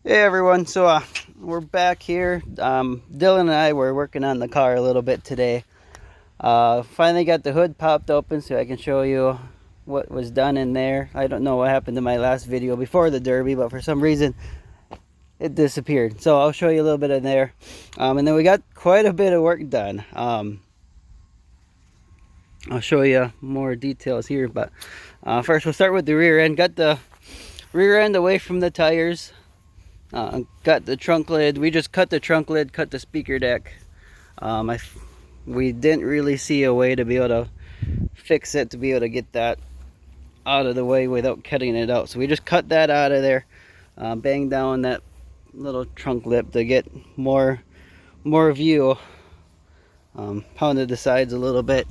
Hey everyone, so we're back here. Dylan and I were working on the car a little bit today. Finally got the hood popped open so I can show you what was done in there. I don't know what happened to my last video before the derby, but for some reason it disappeared. So I'll show you a little bit in there. And then we got quite a bit of work done. I'll show you more details here, but first we'll start with the rear end. Got the rear end away from the tires. Got the trunk lid. We just cut the trunk lid, cut the speaker deck. We didn't really see a way to be able to fix it, to be able to get that out of the way without cutting it out. So we just cut that out of there, banged down that little trunk lip to get more view. Pounded the sides a little bit,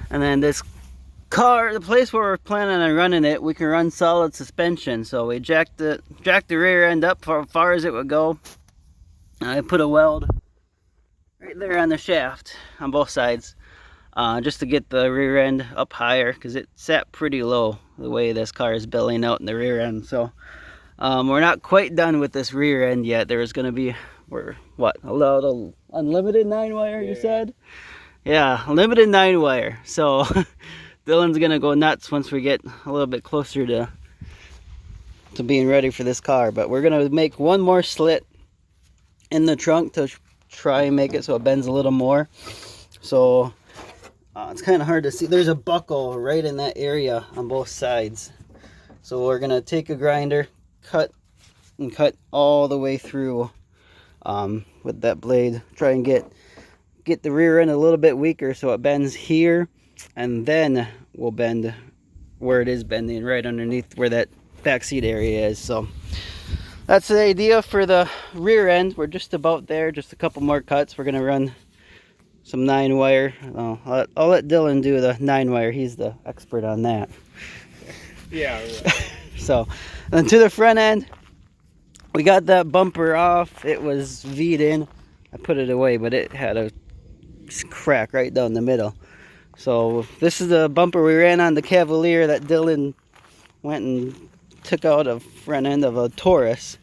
and then this car, the place where we're planning on running it, we can run solid suspension. So we jacked the rear end up for as far as it would go. I put a weld right there on the shaft on both sides, just to get the rear end up higher, because it sat pretty low the way this car is billing out in the rear end. So we're not quite done with this rear end yet. There's going to be, allowed a unlimited 9-wire, you said? Yeah, limited 9-wire. So Dylan's gonna go nuts once we get a little bit closer to being ready for this car. But we're gonna make one more slit in the trunk to try and make it so it bends a little more. So it's kind of hard to see. There's a buckle right in that area on both sides. So we're gonna take a grinder, cut all the way through with that blade. Try and get the rear end a little bit weaker so it bends here, and then we'll bend where it is bending, right underneath where that back seat area is. So that's the idea for the rear end. We're just about there, just a couple more cuts. We're gonna run some 9-wire. I'll let Dylan do the 9-wire. He's the expert on that. Yeah, right. So then to the front end, we got that bumper off. It was V'd in. I put it away, but it had a crack right down the middle. So this is the bumper we ran on the Cavalier that Dylan went and took out a front end of a Taurus.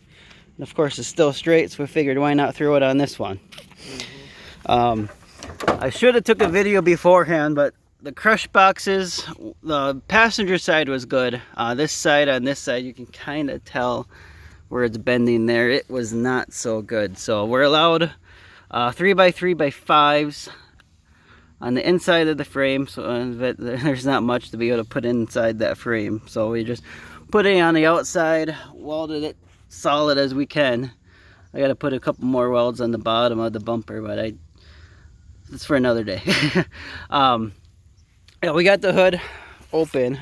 And of course it's still straight, so we figured why not throw it on this one. I should have took a video beforehand, but the crush boxes, the passenger side was good. This side, on this side, you can kind of tell where it's bending there. It was not so good. So we're allowed 3x3x5s on the inside of the frame, so there's not much to be able to put inside that frame. So we just put it on the outside, welded it solid as we can. I got to put a couple more welds on the bottom of the bumper, but it's for another day. Yeah, we got the hood open.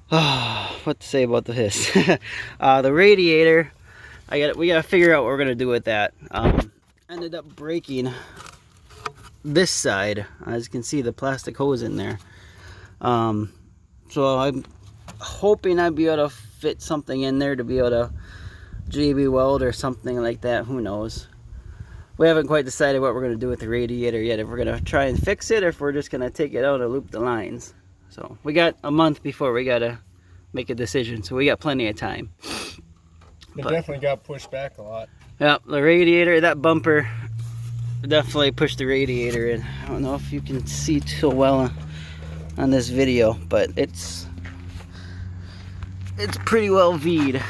What to say about this? The radiator, we gotta figure out what we're gonna do with that. Ended up breaking this side. As you can see, the plastic hose in there. So I'm hoping I'd be able to fit something in there to be able to JB weld or something like that. Who knows? We haven't quite decided what we're going to do with the radiator yet. If we're going to try and fix it, or if we're just going to take it out and loop the lines. So we got a month before we got to make a decision. So we got plenty of time. It definitely got pushed back a lot. Yeah, the radiator, that bumper definitely pushed the radiator in. I don't know if you can see too well on this video, but it's pretty well V'd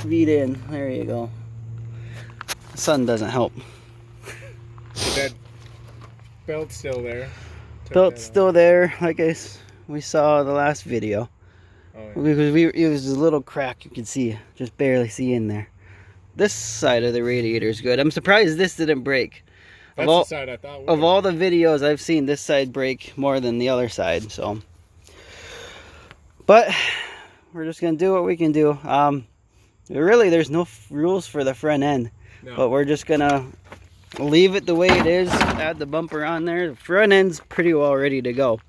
in. There you go. The sun doesn't help. But that belt's still there. Belt's still there, like we saw the last video. Oh, yeah. Because it was a little crack you could see, just barely see in there. This side of the radiator is good. I'm surprised this didn't break. That's the side I thought would. Of all the videos I've seen, this side break more than the other side. So, but we're just gonna do what we can do. Really, there's no rules for the front end, but we're just gonna leave it the way it is. Add the bumper on there. The front end's pretty well ready to go.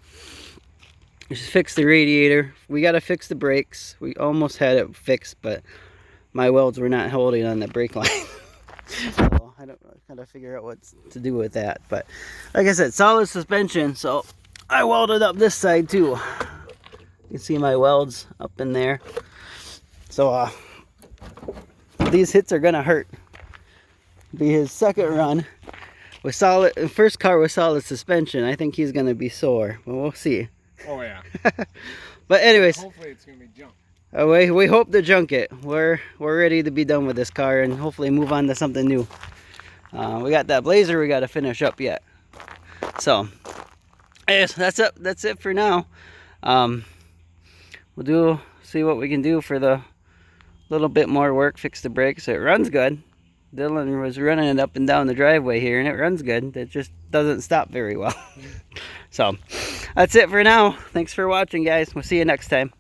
Just fix the radiator. We gotta fix the brakes. We almost had it fixed, but my welds were not holding on the brake line. So I gotta figure out what to do with that. But like I said, solid suspension. So I welded up this side too. You can see my welds up in there. So these hits are gonna hurt. Be his second run with solid, first car with solid suspension. I think he's gonna be sore, but we'll see. Oh yeah. But anyways, Hopefully it's gonna be junk. we hope to junk it. We're ready to be done with this car and hopefully move on to something new. We got that Blazer we got to finish up yet. So, yes, that's it for now. We'll see what we can do for the little bit more work, fix the brakes. It runs good. Dylan was running it up and down the driveway here, and it runs good. It just doesn't stop very well. So, that's it for now. Thanks for watching, guys. We'll see you next time.